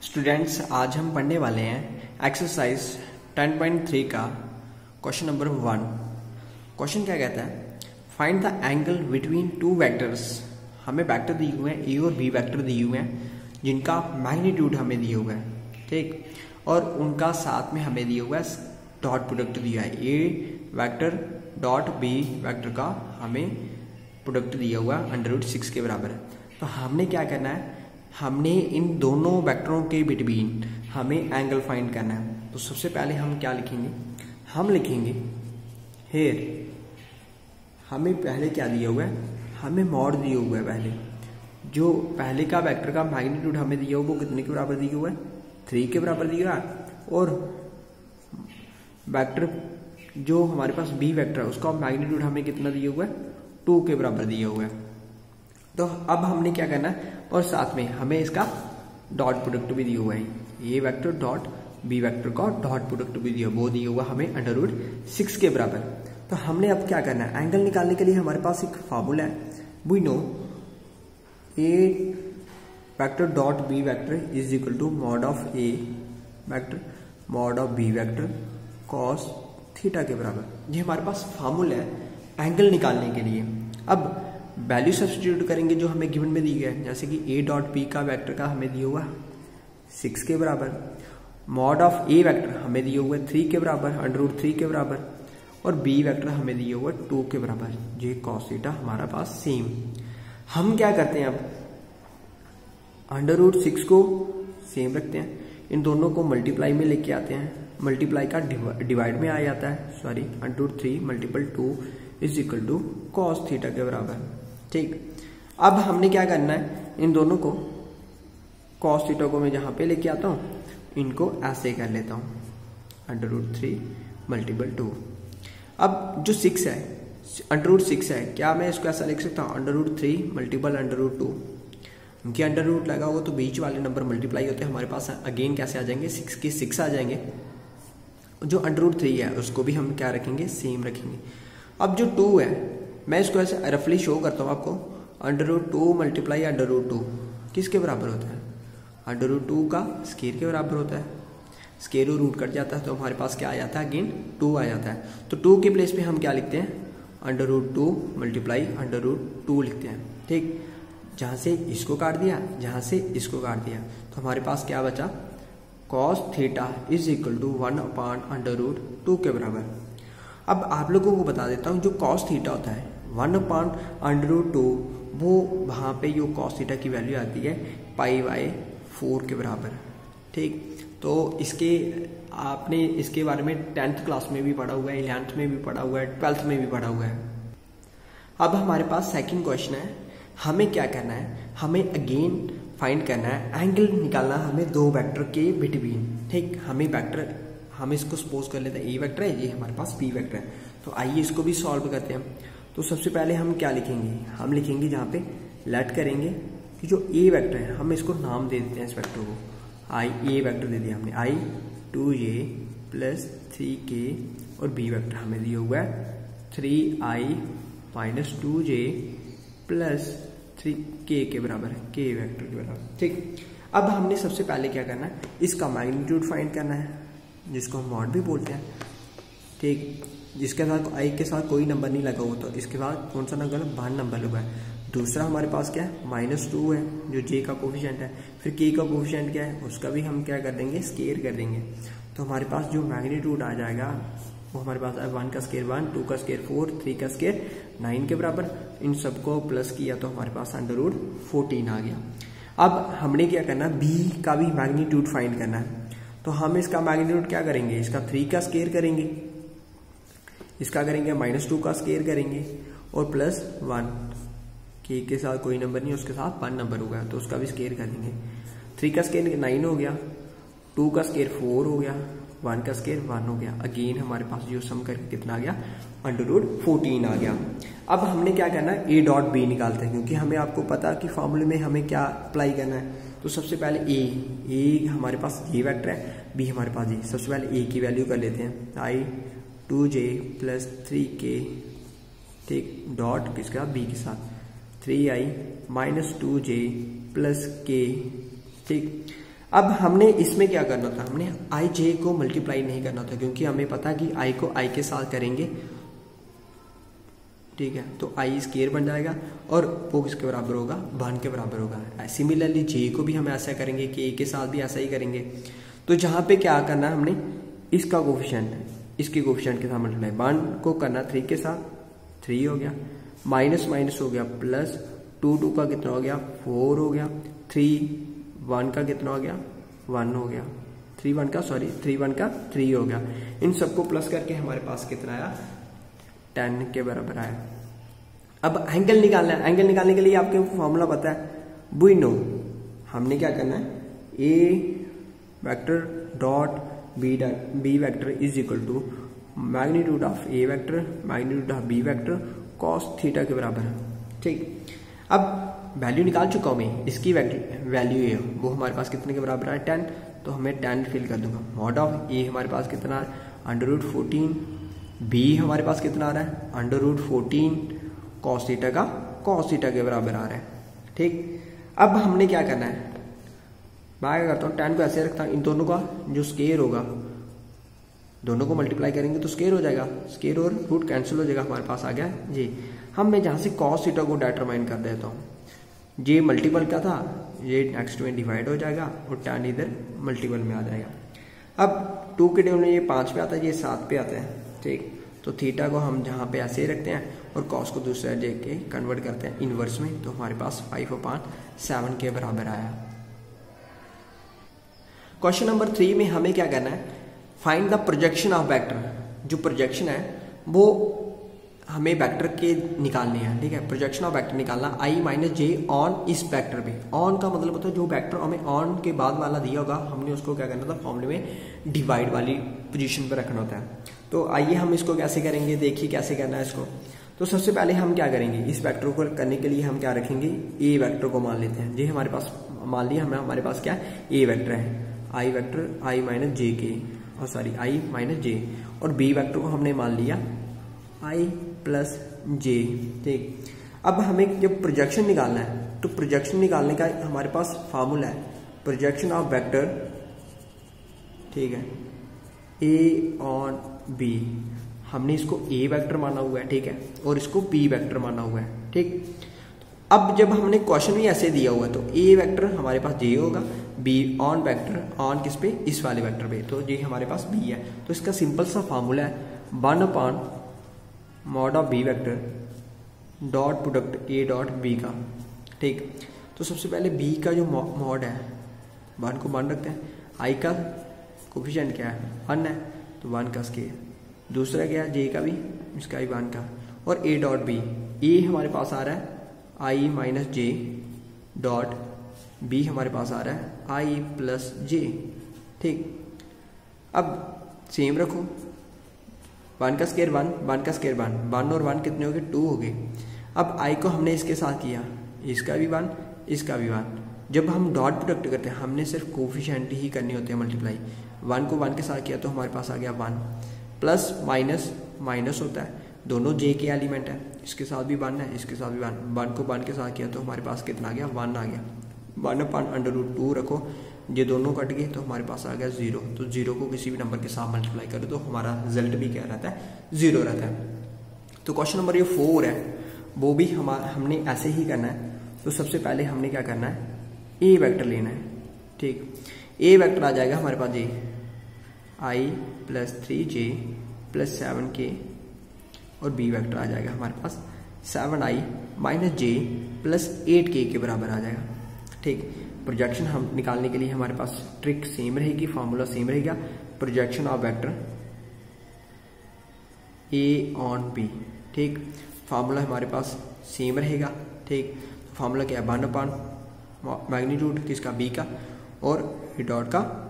Students, आज हम पढ़ने वाले हैं एक्सरसाइज 10.3 का क्वेश्चन नंबर 1। क्वेश्चन क्या कहता है, find the angle between two vectors. हमें वेक्टर दिए हुए हैं, ए और बी वेक्टर दिए हुए हैं, जिनका मैग्नीट्यूड हमें दिए हुआ है, ठीक, और उनका साथ में हमें दिया हुआ है डॉट प्रोडक्ट दिया है। A vector dot B vector का हमें प्रोडक्ट दिया हुआ है √6 के बराबर है। तो हमने क्या करना है, हमने इन दोनों वेक्टरों के बिटवीन हमें एंगल फाइंड करना है। तो सबसे पहले हम क्या लिखेंगे, हम लिखेंगे हेयर, हमें पहले क्या दिया हुआ है, हमें मॉड दिया हुआ है। पहले जो पहले का वेक्टर का मैग्नीट्यूड हमें दिया हुआ वो कितने के बराबर दिया हुआ है, 3 के बराबर दिया हुआ है। और वेक्टर जो हमारे पास बी वेक्टर है उसका मैग्नीट्यूड हमें कितना दिया हुआ है, 2 के बराबर दिया हुआ है। तो अब हमने क्या करना है, और साथ में हमें इसका डॉट प्रोडक्ट भी दिया हुआ है, A vector dot B vector का डॉट प्रोडक्ट भी दिया, वो दिया हुआ हमें √6 के बराबर। तो हमने अब क्या करना है, एंगल निकालने के लिए हमारे पास एक फार्मूला है, we know a vector dot B vector is equal to mod of A vector mod of B vector cos theta के बराबर। ये हमारे पास फार्मूला है एंगल निकालने के लिए। अब वैल्यू सब्स्टिट्यूट करेंगे जो हमें गिवन में दी गया है, जैसे कि ए डॉट बी का वेक्टर का हमें दिया हुआ 6 के बराबर, मॉड ऑफ ए वेक्टर हमें दिया हुआ 3 के बराबर √3 के बराबर, और बी वेक्टर हमें दिया हुआ 2 के बराबर। ये कॉस थीटा हमारा पास सेम। हम क्या करते हैं, अब √6 को सेम रखते हैं, इन दोनों को मल्टीप्लाई में लेके आते हैं, मल्टीप्लाई का डिवाइड में आ जाता है, sorry √3 × 2 is equal to cos theta के बराबर, ठीक। अब हमने क्या करना है, इन दोनों को कॉस थीटा को मैं जहां पे लेके आता हूं, इनको ऐसे कर लेता हूं √3 × 2। अब जो 6 है, √6 है, क्या मैं इसको ऐसा लिख सकता हूं √3 × √2, क्योंकि √ लगा होगा तो बीच वाले नंबर मल्टीप्लाई होते हैं, हमारे पास अगेन कैसे आ जाएंगे, 6 के 6 आ जाएंगे। जो √3 है उसको भी हम क्या रखेंगे, सेम रखेंगे। अब जो 2 है, मैं इसको ऐसे रफली शो करता हूँ आपको, √2 × √2 किसके बराबर होता है, √2 का स्क्वायर के बराबर होता है। स्क्वायर रूट कट जाता है तो हमारे पास क्या आ जाता है, अगेन 2 आ जाता है। तो 2 के प्लेस पे हम क्या लिखते हैं, √2 × √2 लिखते हैं, ठीक। जहाँ से इसको काट दिया, जहाँ से इसको काट दिया, तो हमारे पास क्या बचा, cos theta is equal to 1/√2 के बराबर। अब आप लोगों को बता देता हूँ, जो कॉस थीटा होता है 1/√2, वो वहाँ पे जो कॉस थीटा की वैल्यू आती है π/4 के बराबर, ठीक। तो इसके आपने इसके बारे में 10th क्लास में भी पढ़ा हुआ है, 11th में भी पढ़ा हुआ है, 12th में भी पढ़ा हुआ है। अब हमारे पास सेकंड क्वेश्चन है, हमें क्या करना है, हमें अगेन फाइंड करना है, एंगल निकालना हमें दो वेक्टर के बिटवीन, ठीक। हमें वेक्टर, हम इसको सपोज कर लेते हैं ए वेक्टर है, ये हमारे पास बी वेक्टर है। तो आइए इसको भी सॉल्व करते हैं। तो सबसे पहले हम क्या लिखेंगे, हम लिखेंगे जहाँ पे लेट करेंगे कि जो ए वेक्टर है, हम इसको नाम दे देते हैं, इस वेक्टर को आई ए वेक्टर दे दिया हमने, i 2j + 3k, और बी वेक्टर हमें दिया हुआ है 3i - 2j + 3k के बराबर है, k वेक्टर के बराबर, ठीक। अब हमने सबसे पहले क्या करना है, इसका मैग्नीट्यूड फाइंड करना है, जिसको हम मॉड भी बोलते हैं, ठीक। जिसके साथ आई के साथ कोई नंबर नहीं लगा हुआ, तो इसके बाद कौन सा नंबर, 1 नंबर लगा है। दूसरा हमारे पास क्या है, -2 है, जो j का कोफिशिएंट है। फिर k का कोफिशिएंट क्या है, उसका भी हम क्या कर देंगे, स्क्वायर कर देंगे। तो हमारे पास जो मैग्नीट्यूड आ जाएगा वो हमारे पास 1 का स्क्वायर 1, 2 का स्क्वायर 4, 3 का स्क्वायर 9 के बराबर। इन सबको प्लस किया तो हमारे पास √14 आ गया। अब हमने क्या करना है, b का भी मैग्नीट्यूड फाइंड करना है। तो हम इसका मैग्नीट्यूड क्या करेंगे, इसका 3 का स्क्वायर करेंगे, इसका करेंगे -2 का स्क्वायर करेंगे, और +1, k के साथ कोई नंबर नहीं, उसके साथ 1 नंबर होगा तो उसका भी स्क्वायर करेंगे। 3 का स्क्वायर 9 हो गया, 2 का स्क्वायर 4 हो गया, 1 का स्क्वायर 1 हो गया। अगेन हमारे पास जो सम करके कितना आ गया, √14 आ गया। अब हमने क्या करना है, a डॉट b निकालते हैं, क्योंकि हमें आपको पता कि फॉर्मूले में हमें क्या अप्लाई करना है। तो सबसे पहले a हमारे पास ये वेक्टर है, b हमारे पास ये। सबसे पहले a की वैल्यू कर लेते हैं, i 2j + 3k, ठीक, डॉट किसके साथ, b के साथ 3i - 2j + k, ठीक। अब हमने इसमें क्या करना था, हमने आई जे को मल्टीप्लाई नहीं करना था, क्योंकि हमें पता कि आई को आई के साथ करेंगे, ठीक है, तो आई स्केयर बन जाएगा और वो किसके बराबर होगा, 1 के बराबर होगा। सिमिलरली जे को भी हम ऐसा करेंगे कि ए के साथ भी ऐसा ही करेंगे। तो जहाँ पे क्या करना है, हमने इसका कोफिशिएंट, इसके कोफिशिएंट के साथ मल्टीप्लाई, 1 को करना 3 के साथ, 3 हो गया, माइनस माइनस हो गया प्लस, 2 का कितना हो गया, 4 हो गया, 3 1 का कितना हो गया, 1 हो गया, 3 1 का 3 हो गया। इन सबको प्लस करके हमारे पास कितना आया, 10 के बराबर आया। अब एंगल निकालना है, एंगल निकालने के लिए आपको फॉर्मूला पता है, वी नो। हमने क्या करना है, A vector dot B vector is equal to magnitude of A vector magnitude of B vector cos theta के बराबर है, ठीक। अब वैल्यू निकाल चुका हूं मैं, इसकी वैल्यू है वो हमारे पास कितने के बराबर है, 10, तो हमें 10 फिल कर दूंगा। मॉड ऑफ ए हमारे पास कितना है, √14, बी हमारे पास कितना आ रहा है, √14 कॉस थीटा का कॉस थीटा के बराबर आ रहा है, ठीक। अब हमने क्या करना है, मैं क्या करता हूँ, 10 को ऐसे रखता हूँ, इन दोनों का जो स्केयर होगा, दोनों को मल्टीप्लाई करेंगे तो स्केयर हो जाएगा, स्केयर और रूट कैंसिल हो जाएगा, हमारे पास आ गया जी। हम मैं जहाँ से कॉस थीटा को डिटरमाइन कर देता हूँ, ये मल्टीपल का था, ये नेक्स्ट में डिवाइड हो जाएगा और 10 इधर मल्टीपल में आ जाएगा। अब 2 के टेबल में ये 5 पे आता है, ये 7 पे आता है, ठीक। तो थीटा को हम जहाँ पे ऐसे ही रखते हैं और कॉस को दूसरे जगह के कन्वर्ट करते हैं इनवर्स में, तो हमारे पास 5/7 के बराबर आया। क्वेश्चन नंबर 3 में हमें क्या करना है, find the projection of vector. जो प्रोजेक्शन है वो हमें वेक्टर के निकालने हैं, ठीक है। प्रोजेक्शन ऑफ वेक्टर निकालना, आई माइनस जे ऑन इस वेक्टर पे। ऑन का मतलब होता है जो वेक्टर हमें ऑन के बाद वाला दिया होगा, हमने उसको क्या करना था, फॉर्मूले में डिवाइड वाली पोजीशन पर रखना होता है। तो आइए हम इसको कैसे करेंगे, देखिए कैसे करना है इसको। तो सबसे पहले हम क्या करेंगे, इस वेक्टर को करने के लिए हम क्या रखेंगे, ए वेक्टर को मान लेते हैं। जी हमारे पास मान लिया, हमारे पास क्या है, ए वेक्टर है, आई वेक्टर आई माइनस जे के, और सॉरी आई माइनस जे, और बी वेक्टर को हमने मान लिया आई प्लस जे, ठीक। अब हमें जब प्रोजेक्शन निकालना है, तो प्रोजेक्शन निकालने का हमारे पास फार्मूला है, प्रोजेक्शन ऑफ वेक्टर, ठीक है, ए ऑन बी। हमने इसको ए वेक्टर माना हुआ है, ठीक है, और इसको बी वेक्टर माना हुआ है, ठीक। अब जब हमने क्वेश्चन भी ऐसे दिया हुआ है, तो ए वेक्टर हमारे पास जे होगा, बी ऑन वेक्टर, ऑन किस पे, इस वाले वेक्टर पे, तो ये हमारे पास बी है। तो इसका सिंपल सा फार्मूला है 1/mod of B vector dot product a dot b का, ठीक। तो सबसे पहले बी का जो मॉड है, 1 को 1 रखते हैं, आई का कोफिशिएंट क्या है, 1 है, तो 1 का स्केयर, दूसरा क्या है, जे का भी, इसका भी 1 का, और ए डॉट बी, ए हमारे पास आ रहा है आई माइनस जे डॉट बी, हमारे पास आ रहा है आई प्लस जे, ठीक। अब सेम रखो, 1 का स्केयर 1, 1 का स्केयर 1, 1 और 1 कितने हो गए, 2 हो गए। अब आई को हमने इसके साथ किया, इसका भी 1, इसका भी 1। जब हम डॉट प्रोडक्ट करते हैं, हमने सिर्फ कोफिशिएंट ही करनी होती है मल्टीप्लाई। 1 को 1 के साथ किया तो हमारे पास आ गया 1, प्लस माइनस माइनस होता है, दोनों जे के एलिमेंट है, इसके साथ भी 1 है, इसके साथ भी 1, 1 को 1 के साथ किया तो हमारे पास कितना आ गया, 1 आ गया। 1/√2 रखो, ये दोनों कट गए तो हमारे पास आ गया 0। तो 0 को किसी भी नंबर के साथ मल्टीप्लाई करो तो हमारा रिजल्ट भी क्या रहता है, 0 रहता है। तो क्वेश्चन नंबर ये 4 है, वो भी हमने ऐसे ही करना है। तो सबसे पहले हमने क्या करना है, ए वेक्टर लेना है, ठीक। ए वेक्टर आ जाएगा हमारे पास, ये आई प्लस 3j प्लस 7k, और बी वेक्टर आ जाएगा हमारे पास 7i माइनस जे प्लस 8k के बराबर आ जाएगा, ठीक। प्रोजेक्शन हम निकालने के लिए हमारे पास ट्रिक सेम रहेगी, फॉर्मूला सेम रहेगा, projection of vector a on b, ठीक। फार्मूला हमारे पास सेम रहेगा, ठीक। फार्मूला क्या है, 1/, मैग्नीट्यूड किसका, बी का, और ए डॉट का,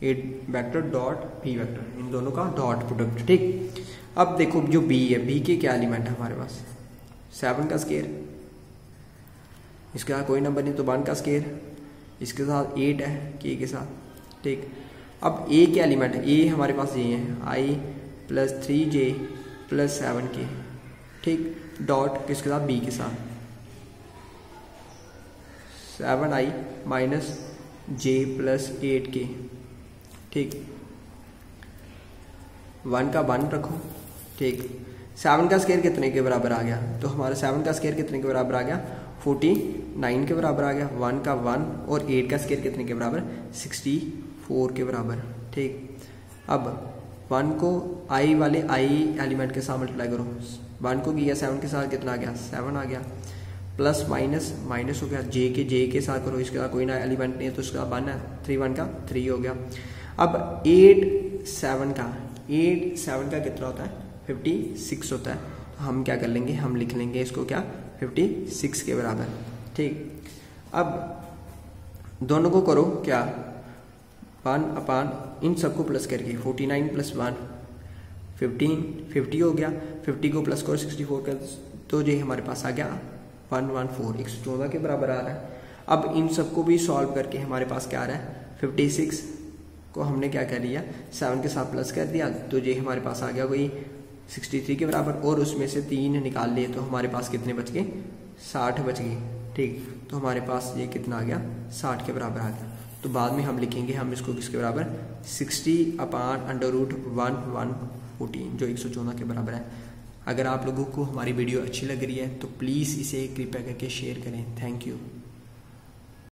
ए वेक्टर डॉट बी वेक्टर, इन दोनों का डॉट प्रोडक्ट, ठीक। अब देखो जो बी है, बी के क्या एलिमेंट है हमारे पास, 7 का स्केयर, इसका कोई नंबर नहीं तो 1 का स्केयर, इसके साथ 8 है के के साथ, ठीक। अब ए के एलिमेंट है, ए हमारे पास ये है आई प्लस 3j प्लस 7k, ठीक, डॉट किसके साथ, बी के साथ, 7i minus j plus 8k, ठीक। 1 का 1 रखो, ठीक। 7 का स्क्वायर कितने के बराबर आ गया, तो हमारा 7 का स्क्वायर कितने के बराबर आ गया, 49 के बराबर आ गया। 1 का 1 और 8 का स्क्वायर कितने के बराबर, 64 के बराबर, ठीक। अब 1 को i वाले i एलिमेंट के साथ मल्टीप्लाई करो। 1 को किया 7 के साथ कितना आ गया, 7 आ गया। प्लस माइनस माइनस हो गया, j के साथ करो, इसके साथ कोई ना एलिमेंट नहीं है तो उसका 1 है, 3 1 का 3 हो गया। अब 8 7 का कितना होता है, 56 होता है। तो हम क्या कर लेंगे, हम लिख लेंगे इसको क्या, 56 के बराबर, ठीक। अब दोनों को करो क्या, 1 अपान इन सबको प्लस करके 49 प्लस 1 50 हो गया। 50 को प्लस करो 64 का, तो ये हमारे पास आ गया 114, 114 के बराबर आ रहा है। अब इन सबको भी सॉल्व करके हमारे पास क्या आ रहा है, 56 को हमने क्या कर लिया, 7 के साथ प्लस कर दिया, तो ये हमारे पास आ गया वही 63 के बराबर। और उसमें से 3 निकाल लिए तो हमारे पास कितने बच गए, 60 बच गए, ठीक। तो हमारे पास ये कितना आ गया, 60 के बराबर आ गया। तो बाद में हम लिखेंगे हम इसको किसके बराबर, 60/√114 जो 114 के बराबर है। अगर आप लोगों को हमारी वीडियो अच्छी लग रही है तो प्लीज़ इसे कृपया करके शेयर करें। Thank you.